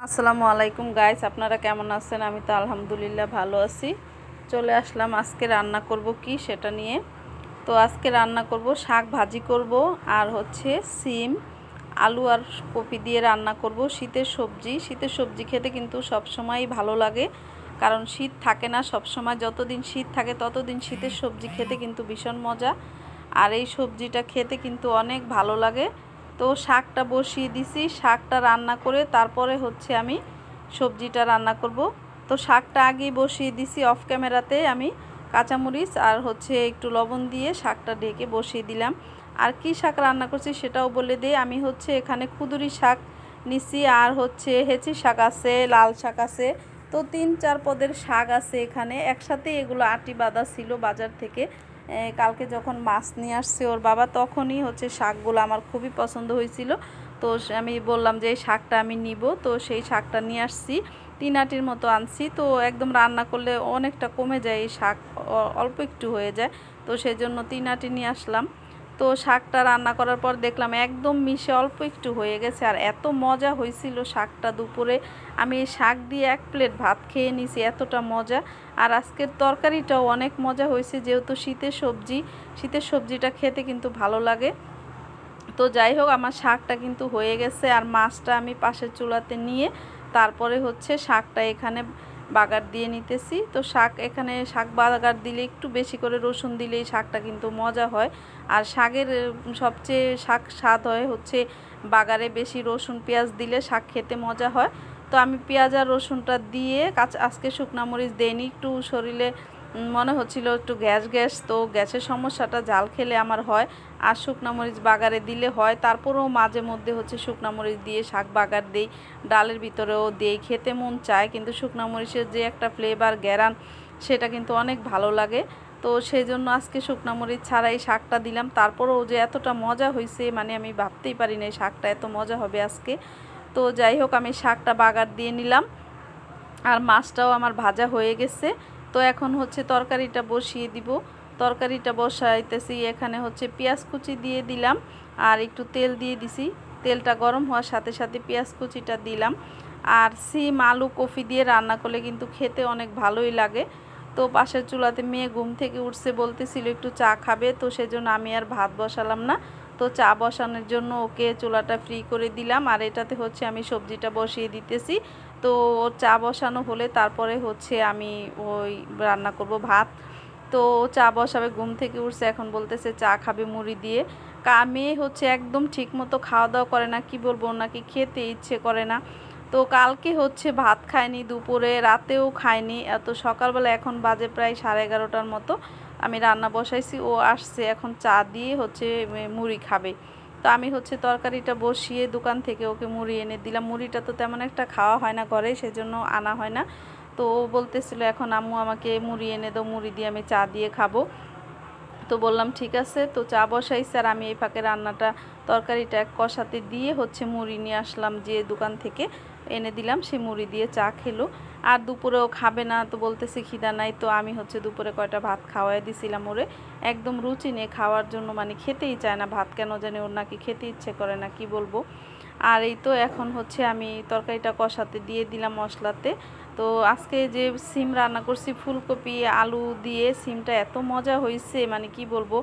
আসসালামু আলাইকুম গাইস, আপনারা কেমন আছেন? আমি তো আলহামদুলিল্লাহ ভালো আছি। চলে আসলাম আজকে রান্না করব কি সেটা নিয়ে। তো আজকে রান্না করব শাক ভাজি করব, আর হচ্ছে সিম আলু আর কপি দিয়ে রান্না করব। শীতের সবজি খেতে কিন্তু সব সময়ই ভালো লাগে, কারণ শীত থাকে না সব সময়। যতদিন শীত থাকে ততদিন শীতের সবজি খেতে কিন্তু ভীষণ মজা, আর এই সবজিটা খেতে কিন্তু অনেক ভালো লাগে। তো শাকটা বসিয়ে দিছি, শাকটা রান্না করে তারপরে হচ্ছে আমি সবজিটা রান্না করব। তো শাকটা আগেই বসিয়ে দিছি, অফ ক্যামেরাতে আমি কাঁচামরিচ আর হচ্ছে একটু লবণ দিয়ে শাকটা ঢেকে বসিয়ে দিলাম। আর কি শাক রান্না করছি সেটাও বলে দিই। আমি হচ্ছে এখানে খুদুরি শাক নিছি, আর হচ্ছে হেঁচি শাক আছে, লাল শাক আছে। তো 3-4 পদের শাক আছে এখানে একসাথে। এগুলো আটি বাঁধা ছিল বাজার থেকে। কালকে যখন মাছ নিয়ে আসছে ওর বাবা, তখনই হচ্ছে শাকগুলো আমার খুবই পছন্দ হয়েছিল। তো আমি বললাম যে এই শাকটা আমি নিব, তো সেই শাকটা নিয়ে আসছি। 3 আটির মতো আনছি। তো একদম রান্না করলে অনেকটা কমে যায় এই শাক, অল্প একটু হয়ে যায়। তো সেই জন্য 3 আটি নিয়ে আসলাম। তো শাকটা রান্না করার পর দেখলাম একদম মিশে অল্প একটু হয়ে গেছে, আর এত মজা হয়েছিল শাকটা। দুপুরে আমি এই শাক দিয়ে 1 প্লেট ভাত খেয়ে নিছি, এতটা মজা। আর আজকের তরকারিটাও অনেক মজা হয়েছে, যেহেতু শীতের সবজিটা খেতে কিন্তু ভালো লাগে। তো যাই হোক, আমার শাকটা কিন্তু হয়ে গেছে, আর মাছটা আমি পাশের চুলাতে নিয়ে তারপরে হচ্ছে শাকটা এখানে বাগার দিয়ে নিতেছি। তো এখানে শাক বাগার দিলে একটু বেশি করে রসুন দিলেই শাকটা কিন্তু মজা হয়। আর শাকের সবচেয়ে স্বাদ হয় হচ্ছে বাগারে বেশি রসুন পেঁয়াজ দিলে শাক খেতে মজা হয়। তো আমি পেঁয়াজ আর রসুনটা দিয়ে আজকে শুকনো মরিচ দেইনি, একটু শরীরে মনে হচ্ছিল একটু গ্যাস, তো গ্যাসের সমস্যাটা জাল খেলে আমার হয়, আর শুকনো মরিচ বাগারে দিলে হয়। তারপরেও মাঝে মধ্যে হচ্ছে শুকনো মরিচ দিয়ে শাক বাগার দেই, ডালের ভিতরেও দেই, খেতে মন চায়। কিন্তু শুকনো মরিচের যে একটা ফ্লেভার গ্যারান, সেটা কিন্তু অনেক ভালো লাগে। তো সেই জন্য আজকে শুকনো মরিচ ছাড়াই শাকটা দিলাম। তারপরেও যে এতটা মজা হয়েছে, মানে আমি ভাবতেই পারি না শাকটা এত মজা হবে আজকে। তো যাই হোক, আমি শাকটা বাগার দিয়ে নিলাম, আর মাছটাও আমার ভাজা হয়ে গেছে। তো এখন হচ্ছে তরকারিটা বসিয়ে দিব। তরকারিটা বসাইতেছি, এখানে হচ্ছে পেঁয়াজ কুচি দিয়ে দিলাম, আর একটু তেল দিয়ে দিছি। তেলটা গরম হওয়ার সাথে সাথে পেঁয়াজ কুচিটা দিলাম। আর সিম আলু কফি দিয়ে রান্না করলে কিন্তু খেতে অনেক ভালোই লাগে। তো পাশের চুলাতে মেয়ে ঘুম থেকে উঠছে, বলতেছিল একটু চা খাবে, তো সেজন্য আমি আর ভাত বসালাম না। তো চা বসানোর জন্য ওকে চুলাটা ফ্রি করে দিলাম, আর এটাতে হচ্ছে আমি সবজিটা বসিয়ে দিতেছি। তো চা বসানো হলে তারপরে হচ্ছে আমি ওই রান্না করব ভাত। তো চা বসাবে, ঘুম থেকে উঠছে, এখন বলতেছে চা খাবে মুড়ি দিয়ে। মেয়ে হচ্ছে একদম ঠিক মতো খাওয়া দাওয়া করে না, কি বলবো, নাকি খেতে ইচ্ছে করে না। তো কালকে হচ্ছে ভাত খায়নি, দুপুরে রাতেও খায়নি। এত সকালবেলা এখন বাজে প্রায় 11:30টার মতো, আমি রান্না বসাইছি, ও আসছে এখন চা দিয়ে হচ্ছে মুড়ি খাবে। তো আমি হচ্ছে তরকারিটা বসিয়ে দোকান থেকে ওকে মুড়ি এনে দিলাম। মুড়িটা তো তেমন একটা খাওয়া হয় না ঘরে, সেজন্য আনা হয় না। তো ও বলতেছিল এখন আম্মু আমাকে মুড়ি এনে দাও, মুড়ি দিয়ে আমি চা দিয়ে খাবো। তো বললাম ঠিক আছে। তো চা বসাইছি, আর আমি এই ফাঁকে তরকারিটা কষাতে দিয়ে হচ্ছে মুড়ি নিয়ে আসলাম, যে দোকান থেকে এনে দিলাম, সে মুড়ি দিয়ে চা খেলো। আর দুপুরেও খাবে না, তো বলতেছে খিদা নাই। তো আমি হচ্ছে দুপুরে কয়টা ভাত খাওয়াই দিছিলাম ওরে, একদম রুচি নিয়ে খাওয়ার জন্য, মানে খেতেই চায় না ভাত, কেন জানি ওর নাকি খেতে ইচ্ছে করে না, কি বলবো। আর এই তো এখন হচ্ছে আমি তরকারিটা কষাতে দিয়ে দিলাম মশলাতে। তো আজকে যে সিম রান্না করছি ফুলকপি আলু দিয়ে, সিমটা এত মজা হয়েছে, মানে কি বলবো,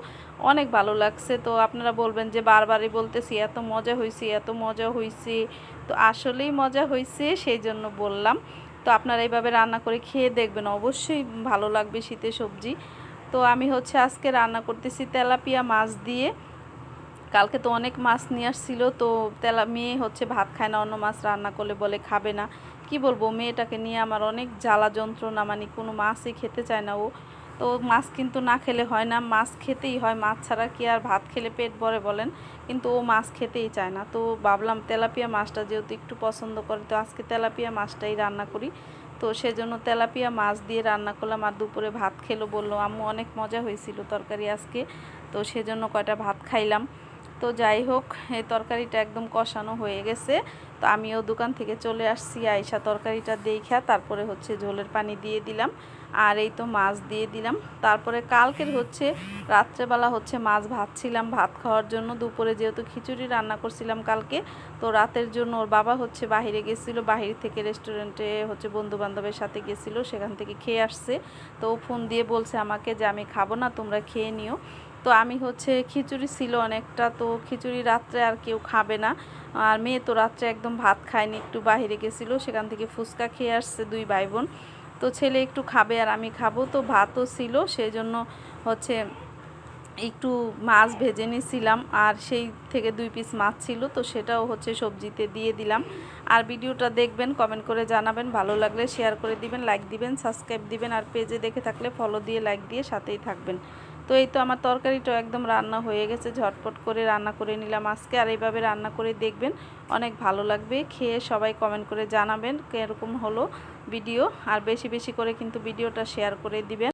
অনেক ভালো লাগছে। তো আপনারা বলবেন যে বারবারই বলতেছি এত মজা হয়েছে, এত মজা হয়েছে। তো আসলেই মজা হয়েছে, সেই জন্য বললাম। তো আপনারা এইভাবে রান্না করে খেয়ে দেখবেন, অবশ্যই ভালো লাগবে শীতের সবজি। তো আমি হচ্ছে আজকে রান্না করতেছি তেলাপিয়া মাছ দিয়ে। কালকে তো অনেক মাছ নিয়ে আসছিল, তো মেয়ে হচ্ছে ভাত খায় না, অন্য মাছ রান্না করলে বলে খাবে না। কি বলবো, মেয়েটাকে নিয়ে আমার অনেক জ্বালা যন্ত্রণা, মানে কোনো মাছই খেতে চায় না ও। তো মাছ কিন্তু না খেলে হয় না, মাছ খেতেই হয়, মাছ ছাড়া কি আর ভাত খেলে পেট ভরে বলেন। কিন্তু ও মাছ খেতেই চায় না। তো ভাবলাম তেলাপিয়া মাছটা যেহেতু একটু পছন্দ করে, তো আজকে তেলাপিয়া মাছটাই রান্না করি। তো সেজন্য তেলাপিয়া মাছ দিয়ে রান্না করলাম, আর দুপুরে ভাত খেলো, বললো আম্মু অনেক মজা হয়েছিল তরকারি আজকে। তো সেজন্য কয়টা ভাত খাইলাম। তো যাই হোক, এই তরকারিটা একদম কষানো হয়ে গেছে। তো আমিও দোকান থেকে চলে আসছি, আইসা তরকারিটা দেখা তারপরে হচ্ছে ঝোলের পানি দিয়ে দিলাম, আর এই তো মাছ দিয়ে দিলাম। তারপরে কালকের হচ্ছে রাত্রেবেলা হচ্ছে মাছ ভাজছিলাম ভাত খাওয়ার জন্য। দুপুরে যেহেতু খিচুড়ি রান্না করছিলাম কালকে, তো রাতের জন্য ওর বাবা হচ্ছে বাহিরে গেছিলো, বাহির থেকে রেস্টুরেন্টে হচ্ছে বন্ধু বান্ধবের সাথে গেছিলো, সেখান থেকে খেয়ে আসছে। তো ফোন দিয়ে বলছে আমাকে যে আমি খাবো না, তোমরা খেয়ে নিও। তো আমি হচ্ছে খিচুড়ি ছিল অনেকটা, তো খিচুড়ি রাত্রে আর কেউ খাবে না, আর মেয়ে তো রাত্রে একদম ভাত খায়নি, একটু বাহিরে গেছিলো, সেখান থেকে ফুচকা খেয়ে আসছে দুই ভাই বোন। তো ছেলে একটু খাবে আর আমি খাবো, তো ভাতও ছিল, সেই জন্য হচ্ছে একটু মাছ ভেজে নিয়েছিলাম, আর সেই থেকে 2 পিস মাছ ছিল, তো সেটাও হচ্ছে সবজিতে দিয়ে দিলাম। আর ভিডিওটা দেখবেন, কমেন্ট করে জানাবেন, ভালো লাগলে শেয়ার করে দিবেন, লাইক দিবেন, সাবস্ক্রাইব দিবেন, আর পেজে দেখে থাকলে ফলো দিয়ে লাইক দিয়ে সাথেই থাকবেন। তো এই তো আমার তরকারিটাও একদম রান্না হয়ে গেছে, ঝটপট করে রান্না করে নিলাম আজকে। আর এইভাবে রান্না করে দেখবেন, অনেক ভালো লাগবে খেয়ে। সবাই কমেন্ট করে জানাবেন কীরকম হলো ভিডিও, আর বেশি বেশি করে কিন্তু ভিডিওটা শেয়ার করে দিবেন।